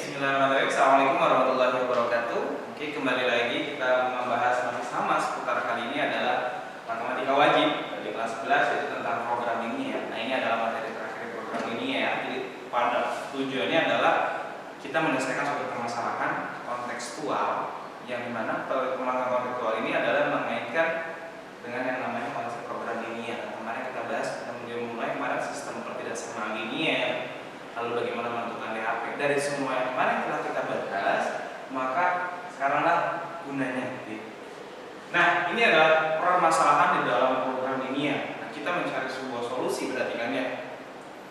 Bismillahirrahmanirrahim. Assalamualaikum warahmatullahi wabarakatuh. Oke, kembali lagi kita membahas masih sama seputar kali ini adalah matematika wajib di kelas 11, yaitu tentang program linear. Nah, ini adalah materi terakhir program linear. Jadi pada tujuannya adalah kita menyelesaikan suatu permasalahan kontekstual yang dimana permasalahan kontekstual ini adalah mengaitkan dengan yang namanya konsep program linear. Kemarin kita bahas, kita mulai kemarin sistem pertidaksamaan linear. Lalu bagaimana menentukan DHP. Dari semua yang kemarin telah kita bahas, maka sekaranglah gunanya. Nah, ini adalah permasalahan di dalam program linear. Nah, kita mencari sebuah solusi berarti kan ya,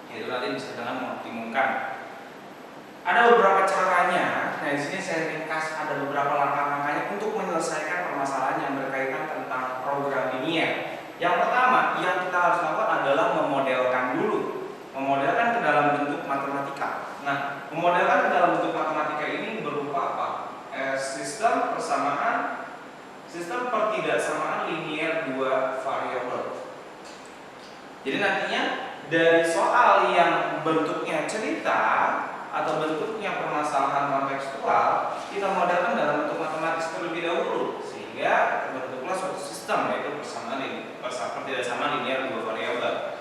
yaitu nanti bisa dengan mengoptimumkan. Ada beberapa caranya. Nah, di sini saya ringkas ada beberapa langkah-langkahnya untuk menyelesaikan permasalahan yang berkaitan tentang program linear. Yang pertama yang kita harus lakukan adalah memodelkan dulu. Memodelkan ke dalam bentuk matematika. Nah, memodelkan ke dalam bentuk matematika ini berupa apa? Sistem persamaan, sistem pertidaksamaan linear dua variabel. Jadi nantinya dari soal yang bentuknya cerita atau bentuknya permasalahan kontekstual, kita modelkan dalam bentuk matematis terlebih dahulu sehingga terbentuklah suatu sistem, yaitu pertidaksamaan linear dua variabel.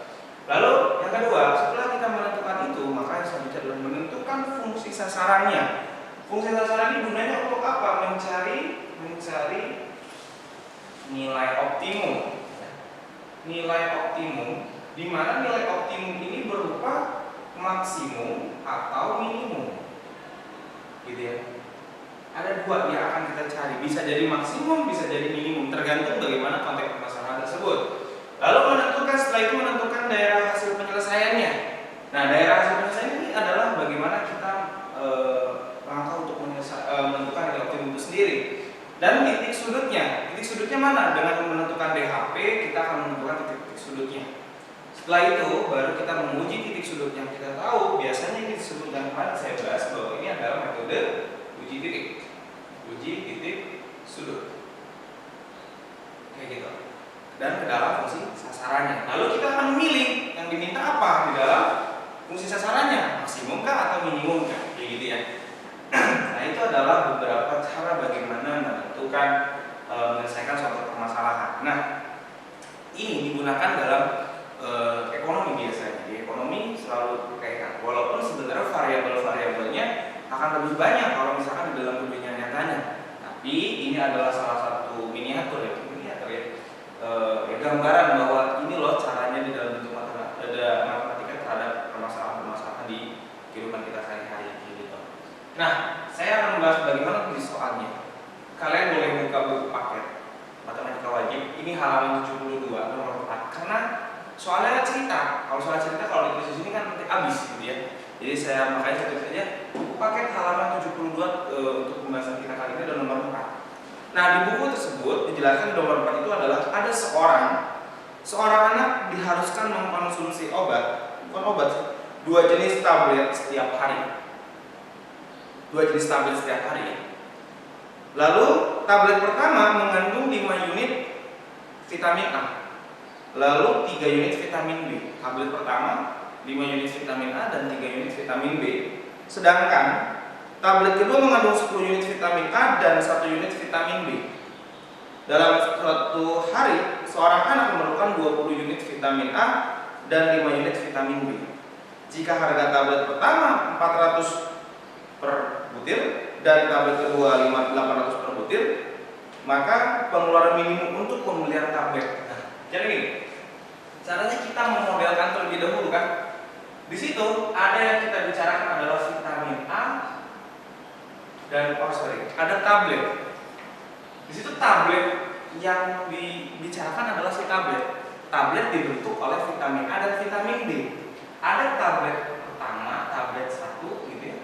Lalu yang kedua, setelah kita menentukan itu, maka yang selanjutnya adalah menentukan fungsi sasarannya. Fungsi sasaran ini gunanya untuk apa? Mencari nilai optimum. Nilai optimum, di mana nilai optimum ini berupa maksimum atau minimum. Gitu ya. Ada dua yang akan kita cari, bisa jadi maksimum, bisa jadi minimum, tergantung bagaimana konteks permasalahan tersebut. Lalu setelah itu menentukan daerah hasil penyelesaiannya. Nah, daerah hasil penyelesaian ini adalah bagaimana kita langkah untuk menentukan nilai optimum itu sendiri. Dan titik sudutnya. Titik sudutnya mana? Dengan menentukan DHP, kita akan menentukan titik sudutnya. Setelah itu, baru kita menguji titik sudut yang kita tahu. Biasanya titik sudut yang kemarin saya bahas bahwa ini adalah metode uji titik. Uji titik sudut. Kayak gitu. Dan ke dalam fungsi sasarannya. Lalu kita akan memilih yang diminta apa di dalam fungsi sasarannya, maksimum kah atau minimum kah, kayak gitu ya. Nah, itu adalah beberapa cara bagaimana menentukan menyelesaikan suatu permasalahan. Nah, ini digunakan dalam ekonomi biasanya. Di ekonomi selalu berkaitan. Walaupun sebenarnya variabel-variabelnya akan lebih banyak kalau misalkan di dalam dunia nyatanya. Tapi ini adalah salah satu miniatur ya. Gambaran bahwa ini loh caranya di dalam bentuk matematika terhadap permasalahan-permasalahan di kehidupan kita sehari-hari gitu. Nah, saya akan membahas bagaimana di soalnya. Kalian boleh buka buku paket matematika wajib. Ini halaman 72 nomor 4. Karena soalnya cerita. Kalau soal cerita kalau ditulis di sini kan nanti habis gitu ya. Jadi saya makanya tulis saja buku paket halaman 72 untuk pembahasan kita kali ini adalah nomor 4. Nah, di buku tersebut dijelaskan nomor 4 itu adalah ada seorang anak diharuskan mengkonsumsi dua jenis tablet setiap hari. Lalu tablet pertama mengandung 5 unit vitamin A. Lalu 3 unit vitamin B. Tablet pertama 5 unit vitamin A dan 3 unit vitamin B. Sedangkan tablet kedua mengandung 10 unit vitamin A dan 1 unit vitamin B. Dalam suatu hari, seorang anak memerlukan 20 unit vitamin A dan 5 unit vitamin B. Jika harga tablet pertama 400 per butir dan tablet kedua 800 per butir, maka pengeluaran minimum untuk pembelian tablet. Nah, jadi gini, caranya kita memodelkan terlebih dahulu kan. Di situ ada yang kita bicarakan adalah vitamin A dan ada tablet. Di situ tablet yang dibicarakan adalah si tablet. Tablet dibentuk oleh vitamin A dan vitamin B. Ada tablet pertama, tablet 1 gitu ya.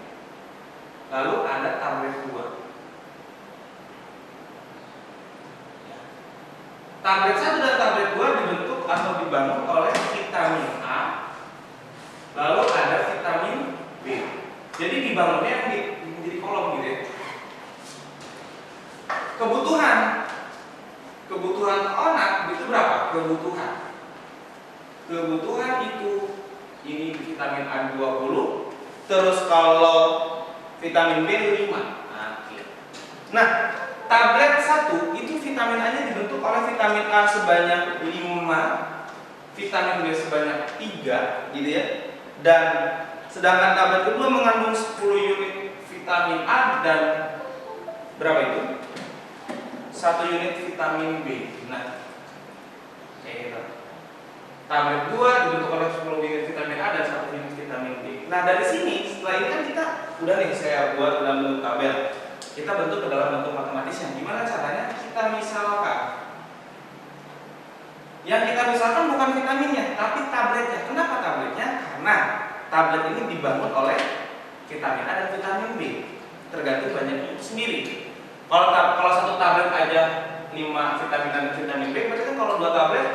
Lalu ada tablet 2. Tablet 1 dan tablet 2 dibentuk atau dibangun oleh vitamin A. Lalu ada vitamin B. Jadi dibangunnya yang di kolom gitu ya. Kebutuhan anak itu berapa? Kebutuhan itu ini vitamin A 20. Terus kalau vitamin B 5. Nah, tablet 1 itu vitamin A-nya dibentuk oleh vitamin A sebanyak 5, vitamin B sebanyak 3 gitu ya. Dan sedangkan tablet kedua mengandung 10 unit vitamin A dan berapa itu? 1 unit vitamin B. Nah, kayak gitu. Tablet 2 dibentuk oleh 10 unit vitamin A dan 1 unit vitamin B. Nah, dari sini setelah ini kan kita udah nih saya buat dalam bentuk tabel. Kita bentuk ke dalam bentuk matematisnya. Gimana caranya? Kita misalkan. Yang kita misalkan bukan vitaminnya, tapi tabletnya. Kenapa tabletnya? Karena tablet ini dibangun oleh vitamin A dan vitamin B. Tergantung banyaknya itu sendiri. Kalau satu tablet aja 5 vitamin A dan vitamin B, berarti kan kalau 2 tablet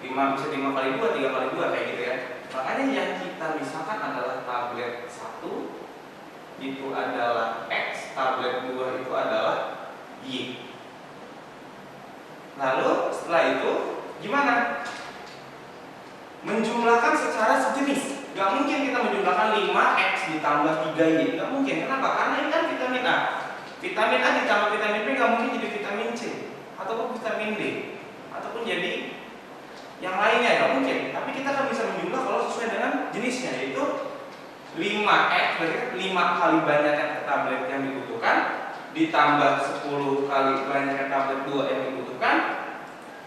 5 bisa 5 kali 2, 3 kali 2 kayak gitu ya. Makanya yang kita misalkan adalah tablet 1 itu adalah X, tablet 2 itu adalah Y. Lalu setelah itu gimana? Menjumlahkan secara sejenis. Gak mungkin kita menjumlahkan 5X ditambah 3Y. Gak mungkin. Kenapa? Karena ini kan vitamin A. Vitamin A ditambah vitamin B gak mungkin jadi vitamin C ataupun vitamin D ataupun jadi yang lainnya, gak mungkin. Tapi kita kan bisa menjumlah kalau sesuai dengan jenisnya, yaitu 5X berarti 5 kali banyaknya tablet yang dibutuhkan ditambah 10 kali banyaknya tablet 2 yang dibutuhkan.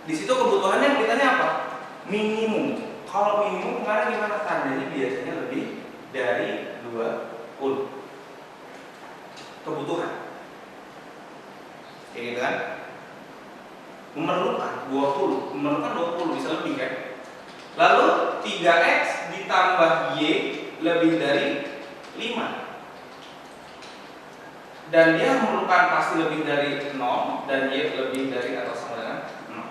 Di situ kebutuhannya kitanya apa? Minimum. Kalau minimum kemarin gimana tandanya? Biasanya lebih dari 20 kebutuhan. Kayak gitu kan? Memerlukan 20 bisa lebih kan? Lalu 3X ditambah Y lebih dari 5. Dan dia memerlukan pasti lebih dari 0 dan Y lebih dari atau sama dengan 0.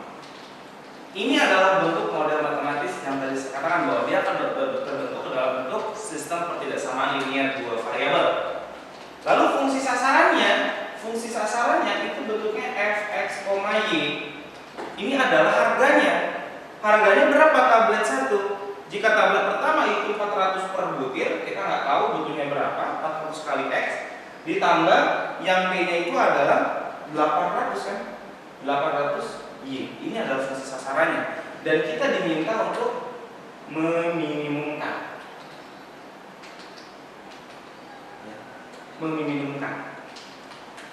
Ini adalah bentuk model matematis yang tadi saya katakan bahwa dia akan terbentuk ke dalam bentuk sistem pertidaksamaan linear 2 variabel. Lalu fungsi sasarannya itu bentuknya fx, y. Ini adalah harganya. Harganya berapa tablet 1? Jika tablet pertama itu 400 per butir, kita nggak tahu butuhnya berapa, 400 kali X ditambah yang P-nya itu adalah 800 kan? 800 Y. Ini adalah fungsi sasarannya. Dan kita diminta untuk meminimumkan. Ya, meminimumkan.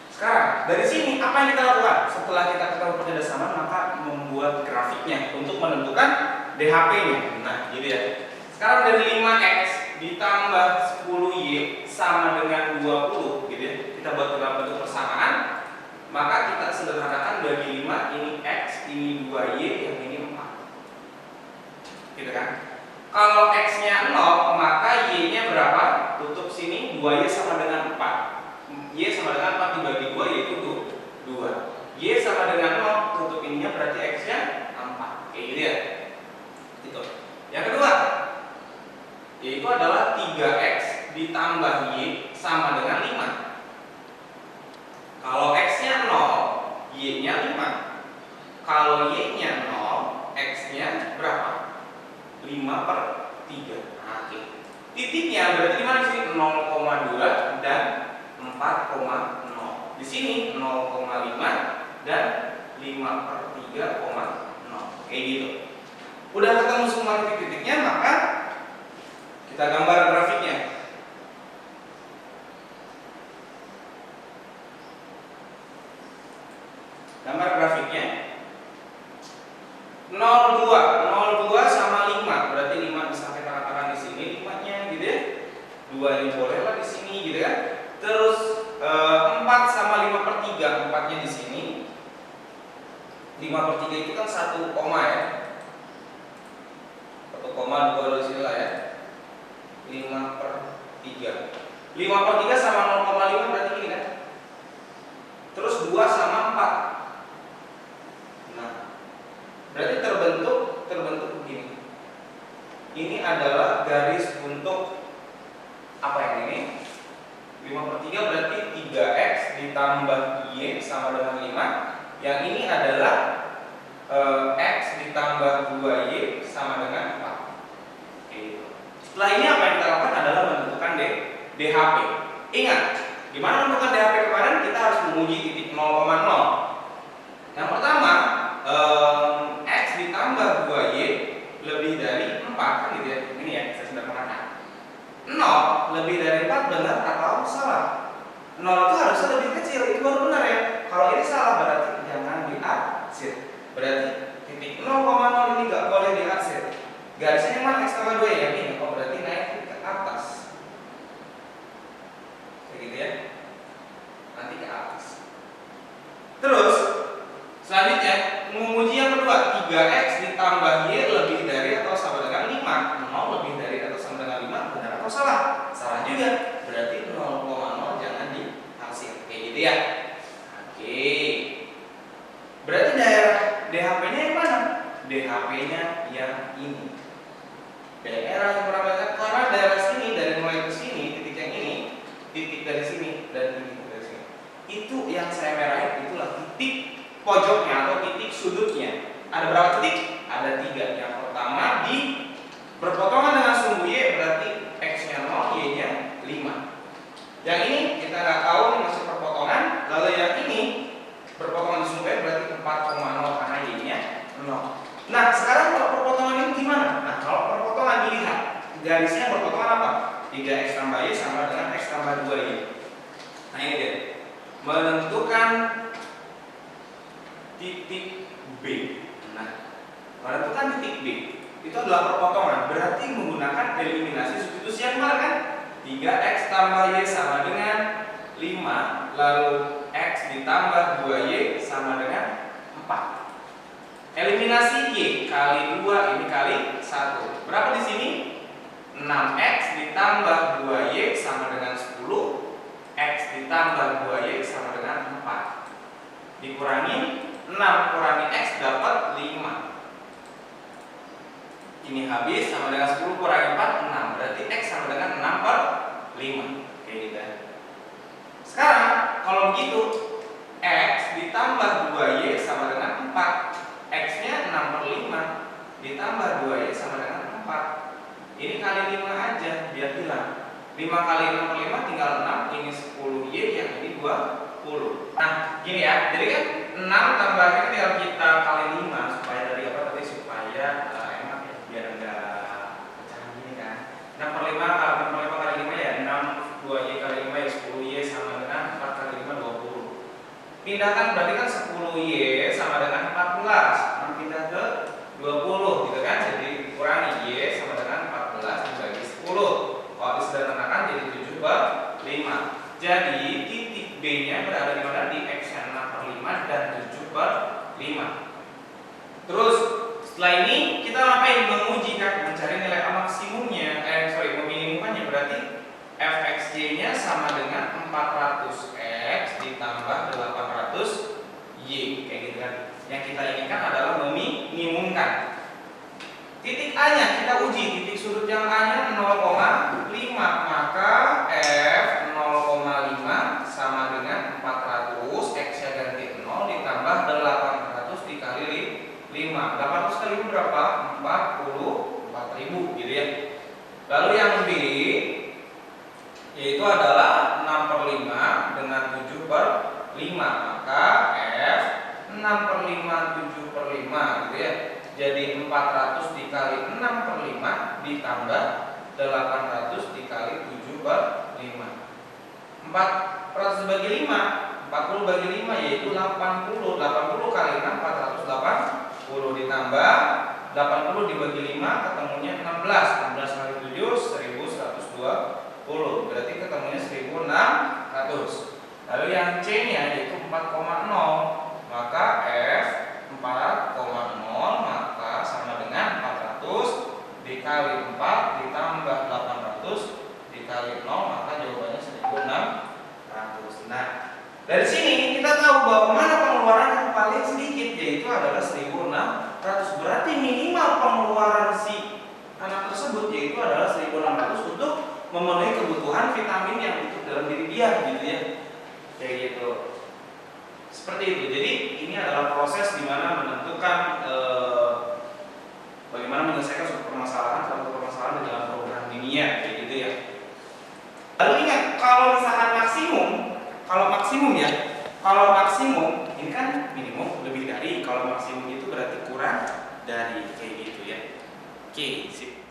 Sekarang, dari sini apa yang kita lakukan? Setelah kita ketahui pertidaksamaan, maka membuat grafiknya untuk menentukan DHP-nya. Nah, gitu ya. Sekarang dari 5X ditambah 10Y sama dengan 20, gitu ya. Kita buat dalam bentuk persamaan. Maka kita sederhanakan bagi 5, ini X, ini 2Y, yang ini 4. Gitu kan? Kalau X-nya 0, maka Y-nya berapa? Tutup sini, 2Y sama dengan 4. Y sama dengan 4 dibagi 2 yaitu 2. Y sama dengan 0, tutup ininya berarti X-nya 4. Kayak gitu ya. Gitu. Yang kedua, yaitu adalah 3X ditambah Y sama dengan 5. Kalau X-nya 0, Y-nya 5. Kalau Y-nya 0, X-nya berapa? 5 per 3. Nah, oke. Titiknya berarti di mana sih? 0,2 dan 4,0. Di sini 0,5 dan 5 per 3,0. Kayak gitu. Udah ketemu semua titik-titiknya, maka kita gambar grafiknya. Gambar grafiknya 02 sama 5, berarti 5 bisa kita katakan di sini 5-nya gitu ya. 2 ini bolehlah di sini gitu kan. Terus 4 sama 5 per 3, 4-nya di sini. 5 per 3 itu kan 1 koma ya. 1 koma 2 di sini lah ya. 5 per 3. 5 per 3 sama 0,5 berarti ini kan. Terus 2 sama 4. Nah, berarti terbentuk begini. Ini adalah garis untuk apa yang ini? 5 per 3 berarti 3X ditambah Y sama dengan 5. Yang ini adalah X ditambah 2Y sama dengan 4. Oke. Setelah ini apa yang kita lakukan adalah menentukan DHP. Ingat, gimana menentukan DHP kemarin? Kita harus menguji titik 0,0. Yang pertama, X ditambah 2Y lebih dari 4, kan gitu ya. Ini ya, saya sederhanakan. 0 lebih dari 4 benar atau salah? 0 itu harusnya lebih kecil, itu baru benar ya. Kalau ini salah berarti jangan diarsir. Berarti titik 0,0 ini nggak boleh diarsir. Garisnya yang mana? X tambah 2 ya ini. Oh, berarti naik ke atas. Kayak gitu ya. Nanti ke atas. Terus selanjutnya menguji yang kedua, 3X ditambah Y lebih dari atau sama dengan 5. 0 lebih dari atau sama dengan 5 benar atau salah? Salah juga. Berarti 0,0 jangan diarsir. Kayak gitu ya. Oke. Berarti daerah DHP-nya yang mana? DHP-nya yang ini. Daerah yang berapa? Karena daerah sini dari mulai ke sini, titik yang ini, titik dari sini dan titik dari sini. Itu yang saya merahin itulah titik pojoknya atau titik sudutnya. Ada berapa titik? Ada 3. Yang pertama di berpotongan dengan sumbu Y berarti X-nya 0, Y-nya 5. Yang ini kita nggak tahu ini masih perpotongan. Lalu yang ini berpotongan di sumbu Y berarti 4,0 karena Y-nya 0. Nah sekarang kalau perpotongan ini gimana? Nah kalau perpotongan dilihat garisnya berpotongan apa? 3X tambah Y sama dengan X tambah 2Y. Nah ini dia, menentukan titik B. Nah menentukan titik B itu adalah perpotongan, berarti menggunakan eliminasi substitusi yang mana kan? 3X tambah Y sama dengan 5, lalu X ditambah 2Y sama dengan 4. Eliminasi Y kali 2 ini kali 1. Berapa di sini? 6X ditambah 2Y sama dengan 10. X ditambah 2Y sama dengan 4. Dikurangi 6 kurangi X dapat 5. Ini habis sama dengan 10 kurangi 4 6. Berarti X sama dengan 6 per 5. Kayak gitu. Sekarang kalau begitu X ditambah 2Y sama dengan 4. X-nya 6 per 5 ditambah 2Y sama dengan 4. Ini kali 5 aja biar hilang. 5 kali 6 per 5 tinggal 6. Ini 10Y, yang ini 20. Nah gini ya, jadi kan 6 tambahnya tinggal kita kali 5 supaya tadi apa tadi supaya enak ya, biar enggak pecahan gini kan. 6 per 5 kali 6 per 5 kali 5 ya 6, 2Y kali 5 ya 10Y sama dengan 4 kali 5 20. Pindahkan berarti kan 10Y sama dengan 14. Nah, pindah ke 20 gitu kan. Jadi kurangi Y sama dengan 14 dibagi 10. Kalau disederhanakan jadi 7 per 5. Jadi titik B-nya berada di mana? Di X-nya 6 per 5 dan 7 per 5. Terus setelah ini kita ngapain? Menguji kan, mencari nilai maksimumnya, meminimumkannya. Berarti fxy-nya sama dengan 400x ditambah 800y, kayak gitu kan. Yang kita inginkan adalah meminimumkan. Titik A-nya kita uji, titik sudut yang A-nya 0,5, maka f 0,5 sama dengan 400, x-nya ganti 0 ditambah 800 dikali 5. 800 kali 5 berapa? 44.000 gitu ya. Lalu yang B yaitu adalah 6 per 5 dengan 7 per 5, maka F 6 per 5 7 per 5 gitu ya. Jadi 400 dikali 6 per 5 ditambah 800 dikali 7 per 5. 400 dibagi 5, 40 bagi 5 yaitu 80. 80 kali 6 480 ditambah 80 dibagi 5 ketemunya 16. 16 kali 7 1120. Berarti ketemunya 1600. Lalu yang C-nya yaitu 4,0. Maka F 4,0 maka sama dengan 400 dikali 4 ditambah 800 dikali 0, maka jawabannya 1600. Nah, dari sini kita tahu bahwa mana pengeluaran yang paling sedikit, yaitu adalah 1600. Berarti minimal pengeluaran si anak tersebut yaitu adalah 1600 untuk memenuhi kebutuhan vitamin yang untuk dalam diri dia gitu ya. Kayak gitu. Seperti itu. Jadi ini adalah proses di mana menentukan bagaimana menyelesaikan suatu permasalahan di dalam program kimia kayak gitu ya. Lalu ingat, kalau misalkan maksimum Kalau maksimum ya, kalau maksimum ini kan minimum lebih dari, kalau maksimum itu berarti kurang dari, kayak gitu ya. Oke, sip.